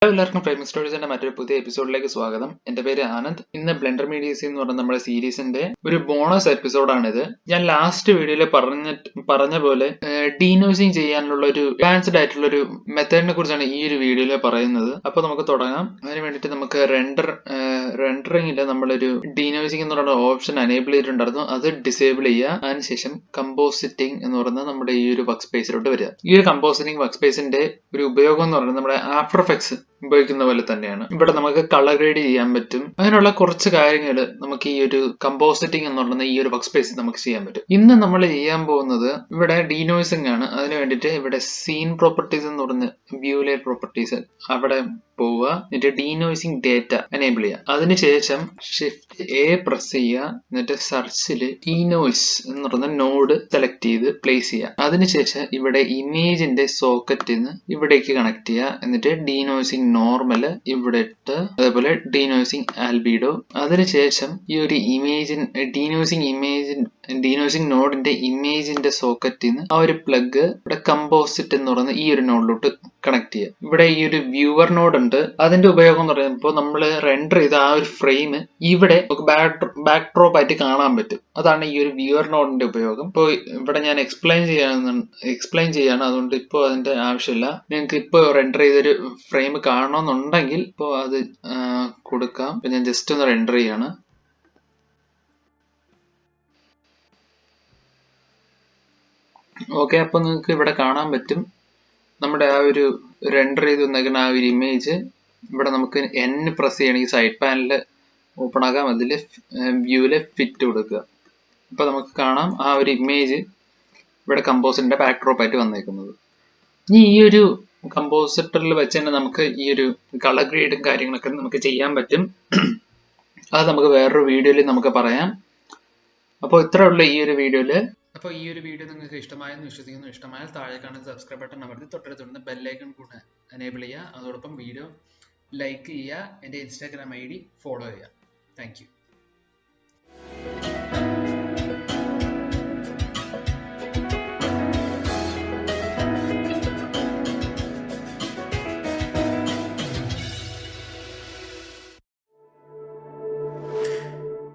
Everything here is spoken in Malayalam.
എല്ലാവർക്കും ഫ്രെയിമിംഗ് സ്റ്റോറീസിന്റെ മറ്റൊരു പുതിയ എപ്പിസോഡിലേക്ക് സ്വാഗതം. എന്റെ പേര് ആനന്ദ്. ഇന്ന് ബ്ലെൻഡർ മീഡിയസി എന്ന് പറഞ്ഞ നമ്മുടെ സീരീസിന്റെ ഒരു ബോണസ് എപ്പിസോഡാണിത്. ഞാൻ ലാസ്റ്റ് വീഡിയോയിൽ പറഞ്ഞ പോലെ ഡീനോസിങ് ചെയ്യാനുള്ള ഒരു അഡ്വാൻസ്ഡ് ആയിട്ടുള്ള ഒരു മെത്തേഡിനെ കുറിച്ചാണ് ഈ ഒരു വീഡിയോയിൽ പറയുന്നത്. അപ്പൊ നമുക്ക് തുടങ്ങാം. അതിന് വേണ്ടിയിട്ട് നമുക്ക് റെൻഡറിംഗിൽ നമ്മളൊരു ഡീനോസിങ് എന്ന് പറയുന്ന ഓപ്ഷൻ എനേബിൾ ചെയ്തിട്ടുണ്ടായിരുന്നു. അത് ഡിസേബിൾ ചെയ്യുക. അതിനുശേഷം കമ്പോസിറ്റിംഗ് എന്ന് പറയുന്ന നമ്മുടെ ഈ ഒരു വർക്ക് സ്പേസിലോട്ട് വരിക. ഈ ഒരു കമ്പോസിറ്റിംഗ് വർക്ക് സ്പേസിന്റെ ഒരു ഉപയോഗം എന്ന് പറയുന്നത് നമ്മുടെ ആഫ്റ്റർ എഫക്ട്സ് ഉപയോഗിക്കുന്ന പോലെ തന്നെയാണ്. ഇവിടെ നമുക്ക് കളർ ഗ്രേഡ് ചെയ്യാൻ പറ്റും. അങ്ങനെയുള്ള കുറച്ച് കാര്യങ്ങൾ നമുക്ക് ഈ ഒരു കമ്പോസിറ്റിംഗ് എന്ന് പറയുന്ന ഈ ഒരു വർക്ക് സ്പേസിൽ നമുക്ക് ചെയ്യാൻ പറ്റും. ഇന്ന് നമ്മൾ ചെയ്യാൻ പോകുന്നത് ഇവിടെ ഡീനോയിസിംഗ് ആണ്. അതിന് വേണ്ടിയിട്ട് ഇവിടെ സീൻ പ്രോപ്പർട്ടീസ് എന്ന് പറഞ്ഞ വ്യൂ ലെയർ പ്രോപ്പർട്ടീസ് അവിടെ പോവുക. എന്നിട്ട് ഡീനോയിസിംഗ് ഡേറ്റ എനേബിൾ ചെയ്യുക. അതിനുശേഷം ഷിഫ്റ്റ് എ പ്രസ് ചെയ്യുക. എന്നിട്ട് സെർച്ചില് ഡീനോയിസ് എന്ന് പറയുന്ന നോഡ് സെലക്ട് ചെയ്ത് പ്ലേസ് ചെയ്യുക. അതിനുശേഷം ഇവിടെ ഇമേജിന്റെ സോക്കറ്റിൽ നിന്ന് ഇവിടേക്ക് കണക്ട് ചെയ്യുക. എന്നിട്ട് ഡീനോയിസിംഗ് നോർമല് ഇവിടെ ഇട്ട് അതേപോലെ ഡീനോയിസിംഗ് ആൽബിഡോ. അതിനുശേഷം ഈ ഒരു ഡീനോയിസിംഗ് നോഡിന്റെ ഇമേജിന്റെ സോക്കറ്റിൽ നിന്ന് ആ ഒരു പ്ലഗ് ഇവിടെ കമ്പോസിറ്റ് എന്ന് പറയുന്ന ഈ ഒരു നോഡിലോട്ട് കണക്ട് ചെയ്യുക. ഇവിടെ ഈ ഒരു വ്യൂവർ നോഡ് ഉണ്ട്. അതിന്റെ ഉപയോഗം എന്ന് പറയുമ്പോൾ നമ്മൾ റെൻഡർ ചെയ്ത ആ ഒരു ഫ്രെയിം ഇവിടെ ബാക്ക് ഡ്രോപ്പ് ആയിട്ട് കാണാൻ പറ്റും. അതാണ് ഈ ഒരു വ്യൂവർ നോഡിന്റെ ഉപയോഗം. ഇപ്പോൾ ഇവിടെ ഞാൻ എക്സ്പ്ലെയിൻ ചെയ്യാണ്. അതുകൊണ്ട് ഇപ്പോൾ അതിന്റെ ആവശ്യമില്ല. നിങ്ങൾക്ക് ഇപ്പോൾ റെൻഡർ ചെയ്തൊരു ഫ്രെയിം കാണണമെന്നുണ്ടെങ്കിൽ ഇപ്പോൾ അത് കൊടുക്കാം. ഇപ്പൊ ഞാൻ ജസ്റ്റ് ഒന്ന് റെൻഡർ ചെയ്യാണ്. ഓക്കെ, അപ്പൊ നിങ്ങൾക്ക് ഇവിടെ കാണാൻ പറ്റും നമ്മുടെ ആ ഒരു റെൻഡർ ചെയ്ത് വന്നേക്കുന്ന ആ ഒരു ഇമേജ്. ഇവിടെ നമുക്ക് N പ്രസ് ചെയ്യണമെങ്കിൽ സൈഡ് പാനലിൽ ഓപ്പൺ ആകാം. അതിൽ വ്യൂവില് ഫിറ്റ് കൊടുക്കുക. അപ്പൊ നമുക്ക് കാണാം ആ ഒരു ഇമേജ് ഇവിടെ കമ്പോസിറ്റിന്റെ ബാക്ക് ഡ്രോപ്പ് ആയിട്ട് വന്നേക്കുന്നത്. ഇനി ഈ ഒരു കമ്പോസിറ്ററിൽ വെച്ച് തന്നെ നമുക്ക് ഈ ഒരു കളർ ഗ്രേഡും കാര്യങ്ങളൊക്കെ നമുക്ക് ചെയ്യാൻ പറ്റും. അത് നമുക്ക് വേറൊരു വീഡിയോയിൽ നമുക്ക് പറയാം. അപ്പോൾ ഇത്ര ഉള്ളു ഈ ഒരു വീഡിയോയില്. അപ്പോൾ ഈ ഒരു വീഡിയോ നിങ്ങൾക്ക് ഇഷ്ടമായെന്ന് വിശ്വസിക്കുന്നു. ഇഷ്ടമായാൽ താഴെ കാണുന്ന സബ്സ്ക്രൈബ് ബട്ടൺ അമർത്തി തൊട്ടടുത്തുണ്ട് ബെല്ലൈക്കൺ കൂടെ എനേബിൾ ചെയ്യുക. അതോടൊപ്പം വീഡിയോ ലൈക്ക് ചെയ്യുക. എൻ്റെ ഇൻസ്റ്റാഗ്രാം ID ഫോളോ ചെയ്യുക. Thank you.